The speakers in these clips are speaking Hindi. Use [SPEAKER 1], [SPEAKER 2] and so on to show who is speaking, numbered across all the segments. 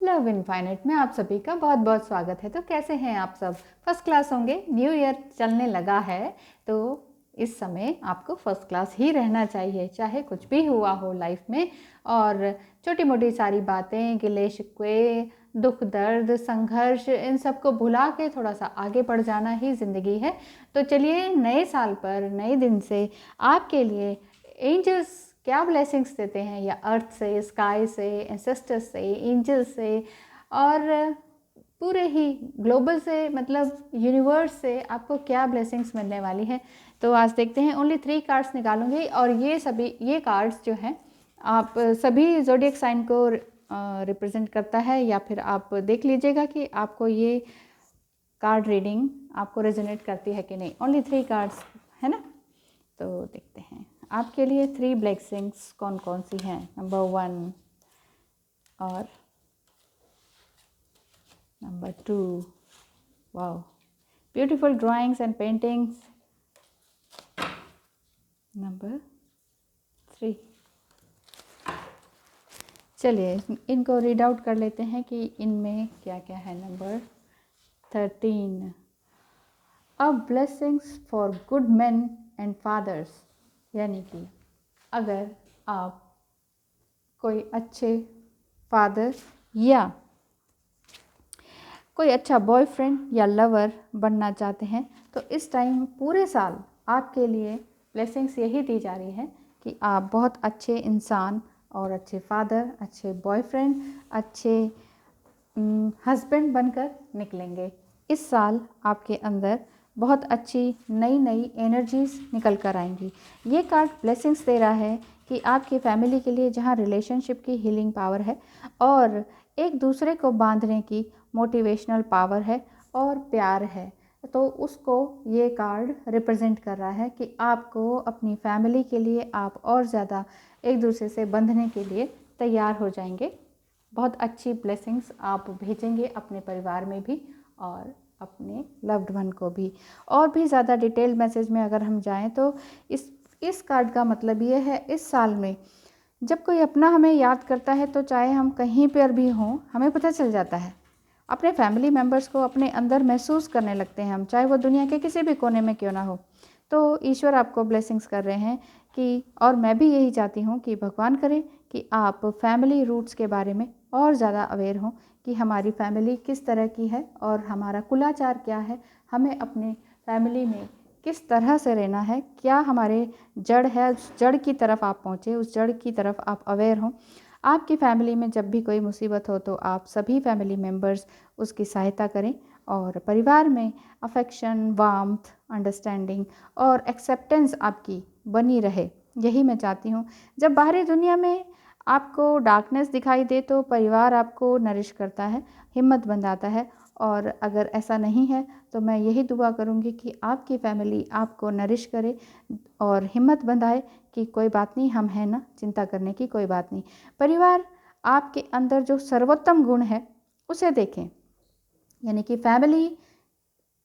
[SPEAKER 1] लव इनफाइनाइट में आप सभी का बहुत बहुत स्वागत है। तो कैसे हैं आप सब? फर्स्ट क्लास होंगे। न्यू ईयर चलने लगा है तो इस समय आपको फर्स्ट क्लास ही रहना चाहिए, चाहे कुछ भी हुआ हो लाइफ में। और छोटी मोटी सारी बातें, गिले शिकवे, दुख दर्द, संघर्ष, इन सब को भुला के थोड़ा सा आगे बढ़ जाना ही ज़िंदगी है। तो चलिए, नए साल पर, नए दिन से आपके लिए एंजल्स क्या ब्लेसिंग्स देते हैं, या अर्थ से, स्काई से, एंसेस्टर्स से, एंजल्स से, और पूरे ही ग्लोबल से, मतलब यूनिवर्स से आपको क्या ब्लेसिंग्स मिलने वाली है। तो आज देखते हैं। ओनली 3 कार्ड्स निकालूंगी और ये कार्ड्स जो हैं आप सभी ज़ोडिएक साइन को रिप्रेजेंट करता है, या फिर आप देख लीजिएगा कि आपको ये कार्ड रीडिंग आपको रेजोनेट करती है कि नहीं। ओनली 3 कार्ड्स है ना। तो देखते हैं आपके लिए 3 ब्लेसिंग्स कौन कौन सी हैं। नंबर 1 और number 2। Wow, beautiful drawings and paintings. Number 3। चलिए इनको रीड आउट कर लेते हैं कि इनमें क्या क्या है। Number 13, a blessings for good men and fathers, यानी कि अगर आप कोई अच्छे फादर या कोई अच्छा बॉयफ्रेंड या लवर बनना चाहते हैं तो इस टाइम पूरे साल आपके लिए ब्लेसिंग्स यही दी जा रही है कि आप बहुत अच्छे इंसान और अच्छे फादर, अच्छे बॉयफ्रेंड, अच्छे हस्बैंड बनकर निकलेंगे। इस साल आपके अंदर बहुत अच्छी नई नई एनर्जीज निकल कर आएंगी। ये कार्ड ब्लेसिंग्स दे रहा है कि आपकी फैमिली के लिए जहाँ रिलेशनशिप की हीलिंग पावर है और एक दूसरे को बांधने की मोटिवेशनल पावर है और प्यार है, तो उसको ये कार्ड रिप्रेजेंट कर रहा है कि आपको अपनी फैमिली के लिए आप और ज़्यादा एक दूसरे से बंधने के लिए तैयार हो जाएंगे। बहुत अच्छी ब्लेसिंग्स आप भेजेंगे अपने परिवार में भी और अपने लव्ड वन को भी। और भी ज़्यादा डिटेल्ड मैसेज में अगर हम जाएं तो इस कार्ड का मतलब ये है, इस साल में जब कोई अपना हमें याद करता है तो चाहे हम कहीं पर भी हों, हमें पता चल जाता है। अपने फैमिली मेम्बर्स को अपने अंदर महसूस करने लगते हैं हम, चाहे वो दुनिया के किसी भी कोने में क्यों ना हो। तो ईश्वर आपको ब्लेसिंग्स कर रहे हैं कि, और मैं भी यही चाहती हूँ कि भगवान करे कि आप फैमिली रूट्स के बारे में और ज़्यादा अवेयर हों कि हमारी फैमिली किस तरह की है और हमारा कुलाचार क्या है, हमें अपने फैमिली में किस तरह से रहना है, क्या हमारे जड़ है, उस जड़ की तरफ आप पहुँचे, उस जड़ की तरफ आप अवेयर हों। आपकी फैमिली में जब भी कोई मुसीबत हो तो आप सभी फैमिली मेम्बर्स उसकी सहायता करें और परिवार में अफेक्शन, वार्मथ, अंडरस्टैंडिंग और एक्सेप्टेंस आपकी बनी रहे। यही मैं चाहती हूँ। जब बाहरी दुनिया में आपको डार्कनेस दिखाई दे तो परिवार आपको नरिश करता है, हिम्मत बंधाता है। और अगर ऐसा नहीं है तो मैं यही दुआ करूँगी कि आपकी फैमिली आपको नरिश करे और हिम्मत बंधाए कि कोई बात नहीं, हम हैं ना, चिंता करने की कोई बात नहीं। परिवार आपके अंदर जो सर्वोत्तम गुण है उसे देखें, यानी कि फैमिली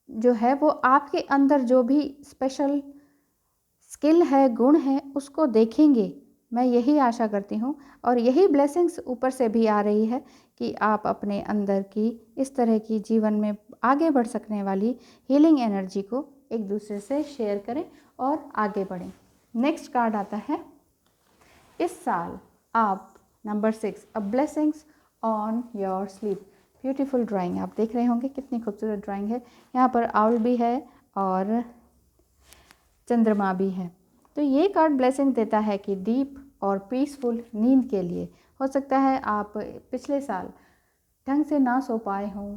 [SPEAKER 1] जो है वो आपके अंदर जो भी स्पेशल स्किल है, गुण है, उसको देखेंगे। मैं यही आशा करती हूँ और यही ब्लेसिंग्स ऊपर से भी आ रही है कि आप अपने अंदर की इस तरह की जीवन में आगे बढ़ सकने वाली हीलिंग एनर्जी को एक दूसरे से शेयर करें और आगे बढ़ें। नेक्स्ट कार्ड आता है, इस साल आप number 6, a blessings on your sleep. Beautiful drawing आप देख रहे होंगे, कितनी खूबसूरत ड्राइंग है। यहाँ पर आउल भी है और चंद्रमा भी है। तो ये कार्ड ब्लेसिंग देता है कि डीप और पीसफुल नींद के लिए। हो सकता है आप पिछले साल ढंग से ना सो पाए हों,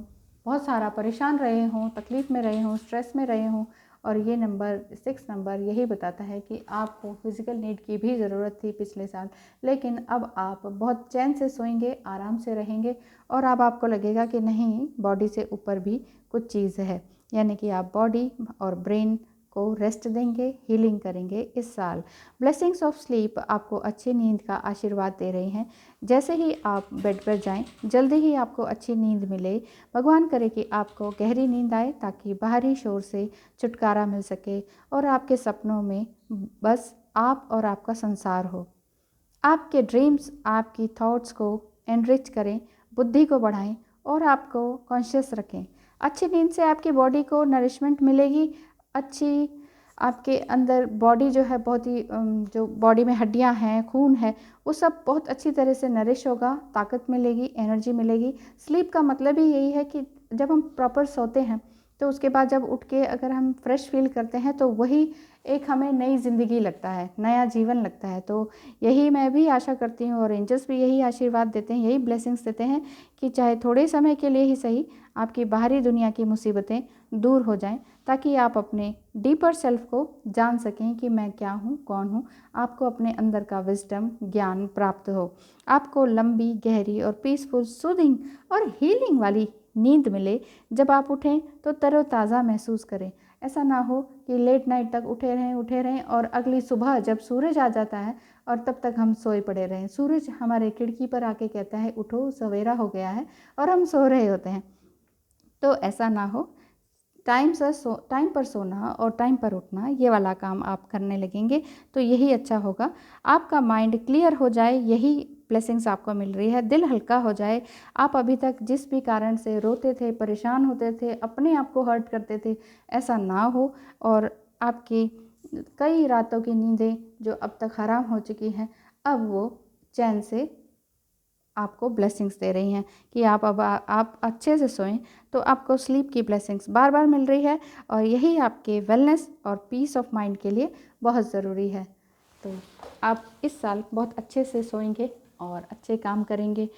[SPEAKER 1] बहुत सारा परेशान रहे हों, तकलीफ़ में रहे हों, स्ट्रेस में रहे हों, और ये नंबर 6 नंबर यही बताता है कि आपको फिज़िकल नीड की भी ज़रूरत थी पिछले साल, लेकिन अब आप बहुत चैन से सोएंगे, आराम से रहेंगे और अब आपको लगेगा कि नहीं, बॉडी से ऊपर भी कुछ चीज़ है, यानी कि आप बॉडी और ब्रेन को रेस्ट देंगे, हीलिंग करेंगे इस साल। ब्लेसिंग्स ऑफ स्लीप आपको अच्छी नींद का आशीर्वाद दे रहे हैं। जैसे ही आप बेड पर जाएं, जल्दी ही आपको अच्छी नींद मिले। भगवान करे कि आपको गहरी नींद आए ताकि बाहरी शोर से छुटकारा मिल सके और आपके सपनों में बस आप और आपका संसार हो। आपके ड्रीम्स आपकी थॉट्स को एनरिच करें, बुद्धि को बढ़ाएं और आपको कॉन्शियस रखें। अच्छी नींद से आपकी बॉडी को नरिशमेंट मिलेगी, अच्छी आपके अंदर बॉडी जो है बहुत ही जो बॉडी में हड्डियां हैं, खून है, वो सब बहुत अच्छी तरह से नरिश होगा, ताकत मिलेगी, एनर्जी मिलेगी। स्लीप का मतलब ही यही है कि जब हम प्रॉपर सोते हैं तो उसके बाद जब उठ के अगर हम फ्रेश फील करते हैं तो वही एक हमें नई ज़िंदगी लगता है, नया जीवन लगता है। तो यही मैं भी आशा करती हूँ और एंजल्स भी यही आशीर्वाद देते हैं, यही ब्लेसिंग्स देते हैं कि चाहे थोड़े समय के लिए ही सही आपकी बाहरी दुनिया की मुसीबतें दूर हो जाएं, ताकि आप अपने डीपर सेल्फ को जान सकें कि मैं क्या हूँ, कौन हूँ। आपको अपने अंदर का विजडम, ज्ञान प्राप्त हो, आपको लंबी, गहरी और पीसफुल, सूदिंग और हीलिंग वाली नींद मिले। जब आप उठें तो तरोताज़ा महसूस करें। ऐसा ना हो कि लेट नाइट तक उठे रहें और अगली सुबह जब सूरज आ जाता है और तब तक हम सोए पड़े रहें। सूरज हमारे खिड़की पर आके कहता है उठो, सवेरा हो गया है, और हम सो रहे होते हैं। तो ऐसा ना हो, टाइम पर सोना और टाइम पर उठना, ये वाला काम आप करने लगेंगे तो यही अच्छा होगा। आपका माइंड क्लियर हो जाए, यही ब्लेसिंग्स आपको मिल रही है। दिल हल्का हो जाए। आप अभी तक जिस भी कारण से रोते थे, परेशान होते थे, अपने आप को हर्ट करते थे, ऐसा ना हो, और आपकी कई रातों की नींदें जो अब तक हराम हो चुकी हैं, अब वो चैन से आपको ब्लेसिंग्स दे रही हैं कि आप अच्छे से सोएं। तो आपको स्लीप की ब्लेसिंग्स बार बार मिल रही है, और यही आपके वेलनेस और पीस ऑफ माइंड के लिए बहुत ज़रूरी है। तो आप इस साल बहुत अच्छे से सोएंगे और अच्छे काम करेंगे।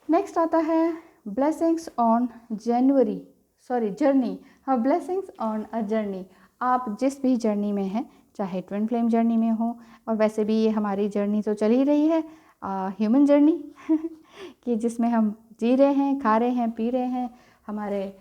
[SPEAKER 1] नेक्स्ट आता है ब्लेसिंग्स ऑन जर्नी। हाँ, ब्लेसिंग्स ऑन अ जर्नी। आप जिस भी जर्नी में हैं, चाहे ट्विन फ्लेम जर्नी में हो, और वैसे भी ये हमारी जर्नी तो चल ही रही है, ह्यूमन जर्नी कि जिसमें हम जी रहे हैं, खा रहे हैं, पी रहे हैं, हमारे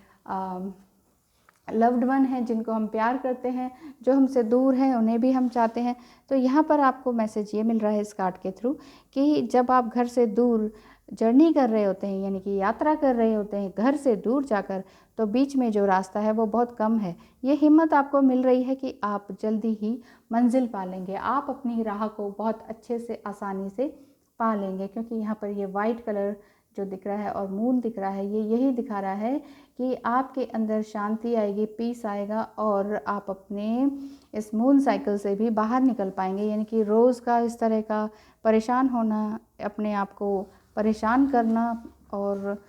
[SPEAKER 1] लव्ड वन हैं जिनको हम प्यार करते हैं, जो हमसे दूर हैं उन्हें भी हम चाहते हैं। तो यहाँ पर आपको मैसेज ये मिल रहा है इस कार्ड के थ्रू कि जब आप घर से दूर जर्नी कर रहे होते हैं, यानी कि यात्रा कर रहे होते हैं घर से दूर जाकर, तो बीच में जो रास्ता है वो बहुत कम है। ये हिम्मत आपको मिल रही है कि आप जल्दी ही मंजिल पा लेंगे, आप अपनी राह को बहुत अच्छे से, आसानी से पा लेंगे। क्योंकि यहाँ पर ये वाइट कलर जो दिख रहा है और मून दिख रहा है, ये यही दिखा रहा है कि आपके अंदर शांति आएगी, पीस आएगा, और आप अपने इस मून साइकिल से भी बाहर निकल पाएंगे। यानी कि रोज़ का इस तरह का परेशान होना, अपने आप को परेशान करना, और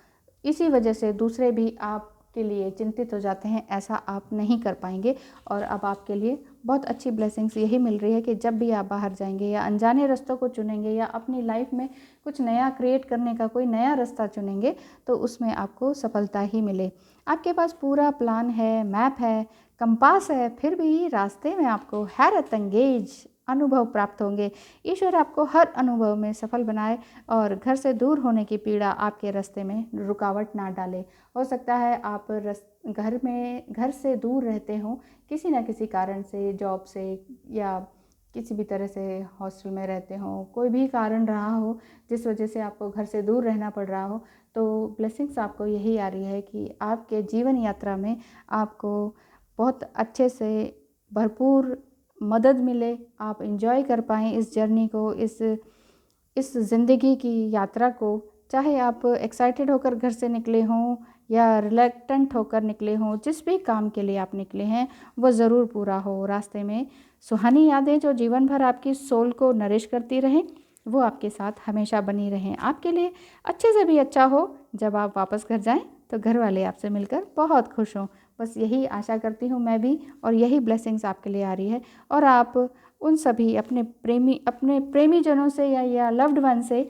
[SPEAKER 1] इसी वजह से दूसरे भी आपके लिए चिंतित हो जाते हैं, ऐसा आप नहीं कर पाएंगे। और अब आपके लिए बहुत अच्छी ब्लेसिंग्स यही मिल रही है कि जब भी आप बाहर जाएंगे या अनजाने रास्तों को चुनेंगे या अपनी लाइफ में कुछ नया क्रिएट करने का कोई नया रास्ता चुनेंगे, तो उसमें आपको सफलता ही मिले। आपके पास पूरा प्लान है, मैप है, कंपास है, फिर भी रास्ते में आपको हैरत अंगेज अनुभव प्राप्त होंगे। ईश्वर आपको हर अनुभव में सफल बनाए और घर से दूर होने की पीड़ा आपके रास्ते में रुकावट ना डाले। हो सकता है आप घर से दूर रहते हो किसी न किसी कारण से, जॉब से या किसी भी तरह से हॉस्टल में रहते हो, कोई भी कारण रहा हो जिस वजह से आपको घर से दूर रहना पड़ रहा हो। तो ब्लेसिंग्स आपको यही आ रही है कि आपके जीवन यात्रा में आपको बहुत अच्छे से भरपूर मदद मिले, आप एंजॉय कर पाएँ इस जर्नी को, इस ज़िंदगी की यात्रा को। चाहे आप एक्साइटेड होकर घर से निकले हों या रिलक्टेंट होकर निकले हों, जिस भी काम के लिए आप निकले हैं वो ज़रूर पूरा हो। रास्ते में सुहानी यादें जो जीवन भर आपकी सोल को नरिश करती रहें, वो आपके साथ हमेशा बनी रहें। आपके लिए अच्छे से भी अच्छा हो, जब आप वापस घर जाएं तो घर वाले आपसे मिलकर बहुत खुश हों। बस यही आशा करती हूँ मैं भी, और यही ब्लेसिंग्स आपके लिए आ रही है। और आप उन सभी अपने प्रेमी जनों से या लव्ड वन से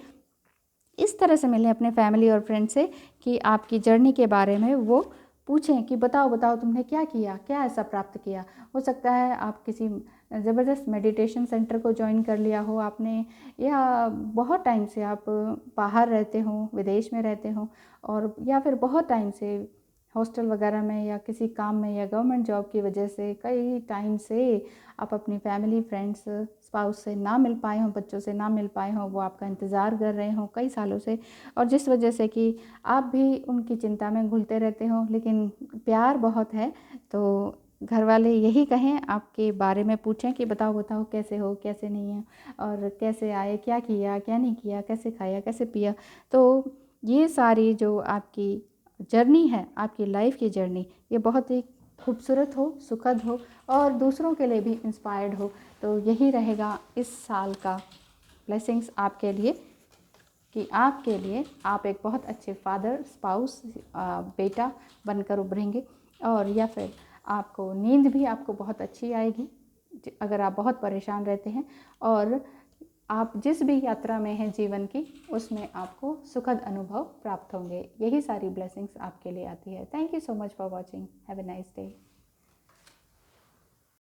[SPEAKER 1] इस तरह से मिलें, अपने फैमिली और फ्रेंड से, कि आपकी जर्नी के बारे में वो पूछें कि बताओ तुमने क्या किया, क्या ऐसा प्राप्त किया। हो सकता है आप किसी ज़बरदस्त मेडिटेशन सेंटर को ज्वाइन कर लिया हो आपने, या बहुत टाइम से आप बाहर रहते हो, विदेश में रहते हो, और या फिर बहुत टाइम से हॉस्टल वगैरह में या किसी काम में या गवर्नमेंट जॉब की वजह से कई टाइम से आप अपनी फैमिली, फ्रेंड्स, स्पाउस से ना मिल पाए हों, बच्चों से ना मिल पाए हों, वो आपका इंतज़ार कर रहे हों कई सालों से, और जिस वजह से कि आप भी उनकी चिंता में घुलते रहते हो। लेकिन प्यार बहुत है, तो घर वाले यही कहें, आपके बारे में पूछें कि बताओ कैसे हो, कैसे नहीं है, और कैसे आए, क्या किया, क्या नहीं किया, कैसे खाया, कैसे पिया। तो ये सारी जो आपकी जर्नी है, आपकी लाइफ की जर्नी, ये बहुत ही खूबसूरत हो, सुखद हो और दूसरों के लिए भी इंस्पायर्ड हो। तो यही रहेगा इस साल का ब्लेसिंग्स आपके लिए, कि आपके लिए आप एक बहुत अच्छे फादर, स्पाउस, बेटा बनकर उभरेंगे। और या फिर आपको नींद भी आपको बहुत अच्छी आएगी अगर आप बहुत परेशान रहते हैं, और आप जिस भी यात्रा में हैं जीवन की, उसमें आपको सुखद अनुभव प्राप्त होंगे। यही सारी ब्लेसिंग्स आपके लिए आती है। Thank you so much for watching. Have a nice day.